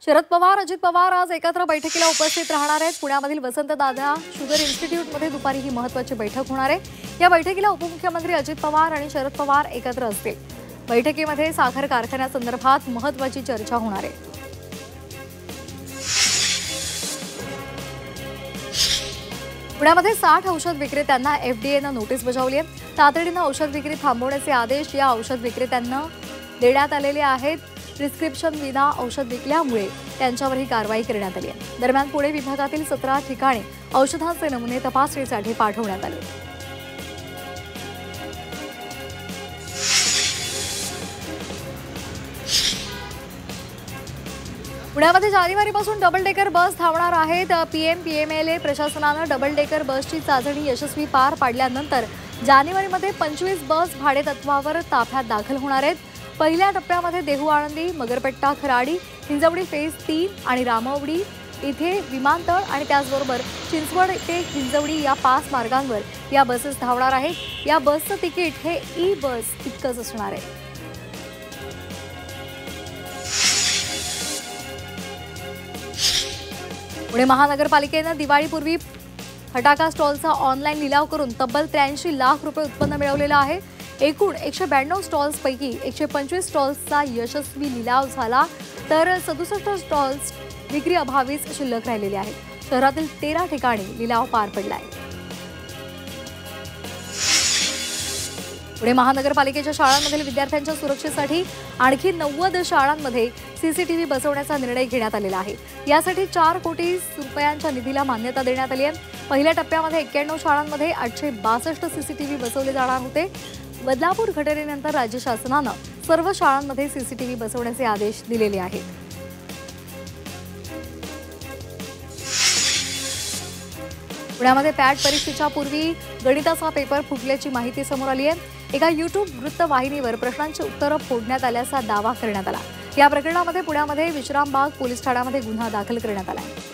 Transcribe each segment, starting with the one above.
शरद पवार, अजित पवार आज एकत्र बैठकीला उपस्थित राहणार आहेत। पुण्यामधील वसंतदादा शुगर इन्स्टिट्यूटमध्ये दुपारी ही महत्त्वाची बैठक होणार आहे। या बैठकीला उपमुख्यमंत्री अजित पवार आणि शरद पवार एकत्र असतील। बैठकीमध्ये साखर कारखान्यासंदर्भात महत्त्वाची चर्चा होणार आहे। पुण्यामध्ये 60 औषध विक्रेत्यांना एफडीएनं नोटीस बजावली आहे। तातडीनं औषध विक्री थांबवण्याचे आदेश या औषध विक्रेत्यांना देण्यात आलेले आहेत। प्रिस्क्रिप्शन विना औषध विकल्यामुळे त्यांच्यावर ही कारवाई करण्यात आली आहे। दरम्यान पुणे विभागातील 17 ठिकाणी औषधांचे नमुने तपासणीसाठी पाठवण्यात आले। पुण्यामध्ये जानेवारीपासून डबल डेकर बस धावणार आहेत। पीएमएलए प्रशासनानं डबल डेकर बसची चाचणी यशस्वी पार पाडल्यानंतर जानेवारीमध्ये 25 बस भाडेतत्वावर ताफ्यात दाखल होणार आहेत। पहिल्या टप्प्यामध्ये देहू आळंदी, मगरपट्टा खराडी, हिंजवडी फेज 3 आणि रामवडी इथे विमानतळ आणि त्याचबरोबर चिंचवड ते हिंजवडी या 5 मार्गांवर या बसेस धावणार आहेत। या बसचं तिकीट हे ई बस इतकंच असणार आहे। पुणे महानगरपालिकेनं दिवाळीपूर्वी फटाका स्टॉलचा ऑनलाईन लिलाव करून तब्बल 83 लाख रुपये उत्पन्न मिळवलेलं आहे। एकूण 192 स्टॉल्सपैकी 125 स्टॉल्सचा यशस्वी लिलाव झाला, तर 67 स्टॉल्स विक्री अभावीच शिल्लक राहिलेले आहेत। शहरातील 13 ठिकाणी लिलाव पार पडला आहे। पुणे महानगरपालिकेच्या शाळांमधील विद्यार्थ्यांच्या सुरक्षेसाठी आणखी 90 शाळांमध्ये सीसीटीव्ही बसवण्याचा निर्णय घेण्यात आलेला आहे। यासाठी 4 कोटी रुपयांच्या निधीला मान्यता देण्यात आली आहे। पहिल्या टप्प्यामध्ये 91 शाळांमध्ये 862 सीसीटीव्ही बसवले जाणार होते। बदलापूर घटनेनंतर राज्य शासनानं सर्व शाळांमध्ये सीसीटीव्ही बसवण्याचे आदेश दिलेले आहेत। पुण्यामध्ये पॅट परीक्षेच्या पूर्वी गणिताचा पेपर फुटल्याची माहिती समोर आली आहे। एका यूट्यूब वृत्तवाहिनीवर प्रश्नांची उत्तरं फोडण्यात आल्याचा दावा करण्यात आला। या प्रकरणामध्ये पुण्यामध्ये विश्रामबाग पोलीस ठाण्यामध्ये गुन्हा दाखल करण्यात आला आहे।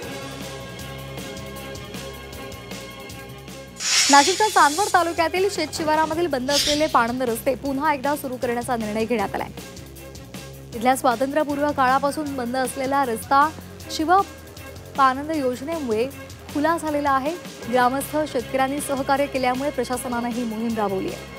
नाशिकच्या चांदवड तालुक्यातील शेतशिवारामधील बंद असलेले पाणंद रस्ते पुन्हा एकदा सुरू करण्याचा निर्णय घेण्यात आला आहे। इथल्या स्वातंत्र्यपूर्व काळापासून बंद असलेला रस्ता शिवपानंद योजनेमुळे खुला झालेला आहे। ग्रामस्थ शेतकऱ्यांनी सहकार्य केल्यामुळे प्रशासनाने ही मोहीम राबवली आहे।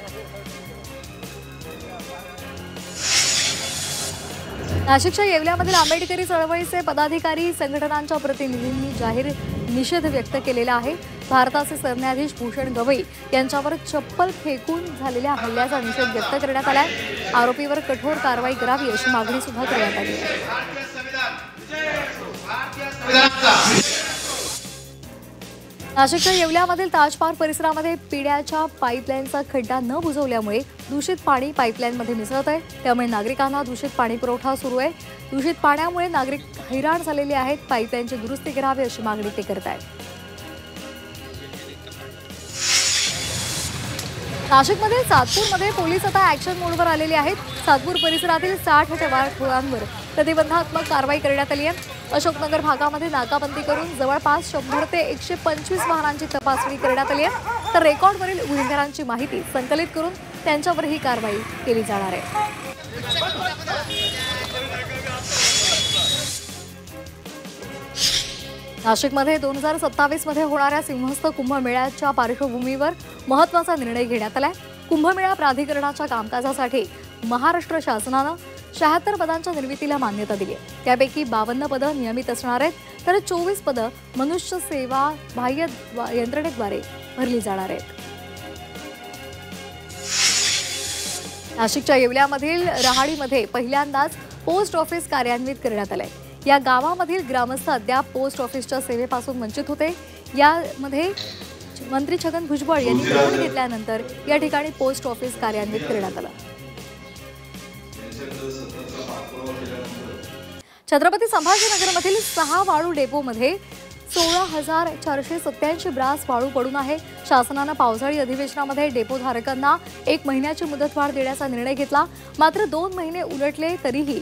नाशिकच्या येवल्यामधील आंबेडकरी चळवळीचे पदाधिकारी संघटनांच्या प्रतिनिधींनी जाहीर निषेध व्यक्त केलेला आहे। भारताचे सरन्यायाधीश भूषण गवई यांच्यावर चप्पल फेकून झालेल्या हल्ल्याचा निषेध व्यक्त करण्यात आला आहे। आरोपीवर कठोर कारवाई करावी अशी मागणी सुद्धा करण्यात आली आहे। नाशिकच्या येवल्यामधील ताजपार परिसरामध्ये पिण्याच्या पाईपलाईनचा खड्डा न बुजवल्यामुळे दूषित पाणी पाईपलाईनमध्ये मिसळत आहे। त्यामुळे नागरिकांना दूषित पाणी पुरवठा सुरू आहे। दूषित पाण्यामुळे नागरिक हैराण झालेले आहेत। पाईपलाईनची दुरुस्ती करावी अशी मागणी ते करत आहेत। नाशिकमध्ये सातपूरमध्ये पोलीस आता ॲक्शन मोडवर आलेले आहेत। सातपूर परिसरातील 60 टवाळखोरांवर प्रतिबंधात्मक कारवाई करण्यात आली आहे। अशोकनगर भागामध्ये नाकाबंदी करून जवळपास 100 ते 125 वाहनांची तपासणी करण्यात आली आहे, तर रेकॉर्डवरील गुन्हेगारांची माहिती संकलित करून त्यांच्यावर ही कारवाई केली जाणार आहे। नाशिकमध्ये 2027 मध्ये होणाऱ्या सिंहस्थ कुंभमेळ्याच्या पार्श्वभूमीवर महत्त्वाचा निर्णय घेण्यात आलाय। कुंभमेळा प्राधिकरणाच्या कामकाजासाठी महाराष्ट्र शासनानं 76 पदांच्या निर्मितीला मान्यता दिली आहे। त्यापैकी 52 पदं नियमित असणार आहेत, तर 24 पदं मनुष्य सेवा बाह्य यंत्रणेद्वारे भरली जाणार आहेत। नाशिकच्या येवल्यामधील रहाडीमध्ये पहिल्यांदाच पोस्ट ऑफिस कार्यान्वित करण्यात आलंय। या गावामधील ग्रामस्थ अद्याप पोस्ट ऑफिसच्या सेवेपासून वंचित होते। यामध्ये मंत्री छगन भुजबळ यांनी दखल घेतल्यानंतर या ठिकाणी पोस्ट ऑफिस कार्यान्वित करण्यात आलं। छत्रपती संभाजीनगरमधील 6 वाळू डेपोमध्ये 16,487 ब्रास वाळू पडून आहे। शासनानं पावसाळी अधिवेशनामध्ये डेपोधारकांना 1 महिन्याची मुदतवाढ देण्याचा निर्णय घेतला, मात्र 2 महिने उलटले तरीही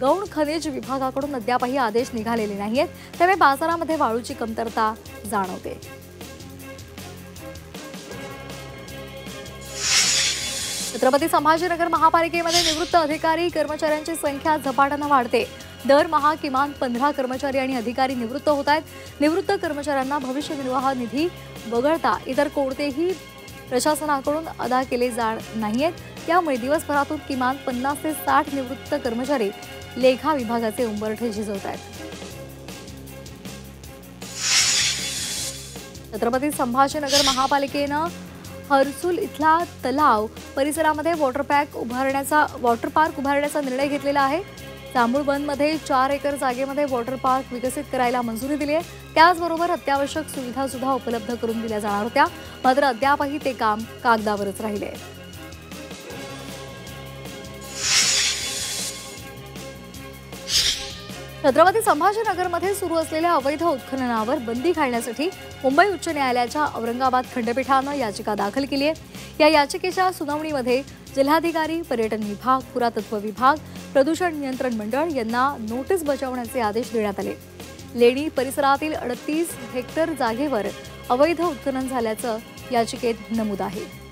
गौण खनिज विभागाकडून अद्यापही आदेश निघालेले नाहीयेत। त्यामुळे बाजारामध्ये वाळूची कमतरता जाणवते। छत्रपती संभाजीनगर महापालिकेमध्ये निवृत्त अधिकारी कर्मचाऱ्यांची संख्या झपाट्याने वाढते। दरमहा किमान 15 कर्मचारी आणि अधिकारी निवृत्त होत आहेत. निवृत्त कर्मचाऱ्यांना भविष्य निर्वाह निधी वगळता इतर कोणतेही प्रशासनाकडून अदा केले जाणार नाहीयेत. त्यामुळे दिवसभरातून किमान 50 ते 60 निवृत्त कर्मचारी लेखा विभागाचे उंबरठे झिजवत आहेत. छत्रपती संभाजीनगर महापालिकेनं हर्सुल इथला तलाव परिसरामध्ये वॉटर पार्क उभारण्याचा निर्णय घेतलेला आहे. जांभूळबनमध्ये 4 एकर जागेमध्ये वॉटर पार्क विकसित करायला मंजुरी दिली आहे. त्याचबरोबर अत्यावश्यक सुविधा सुद्धा उपलब्ध करून दिल्या जाणार होत्या. मात्र अद्यापही ते काम कागदावरच राहिले. छत्रपती संभाजीनगरमध्ये सुरू असलेल्या अवैध उत्खननावर बंदी घालण्यासाठी मुंबई उच्च न्यायालयाच्या औरंगाबाद खंडपीठानं याचिका दाखल केली आहे. या याचिकेच्या सुनावणीमध्ये जिल्हाधिकारी, पर्यटन विभाग, पुरातत्व विभाग, प्रदूषण नियंत्रण मंडळ यांना नोटीस बजावण्याचे आदेश देण्यात आले. लेणी परिसरातील 38 हेक्टर जागेवर अवैध उत्खनन झाल्याचं याचिकेत नमूद आहे.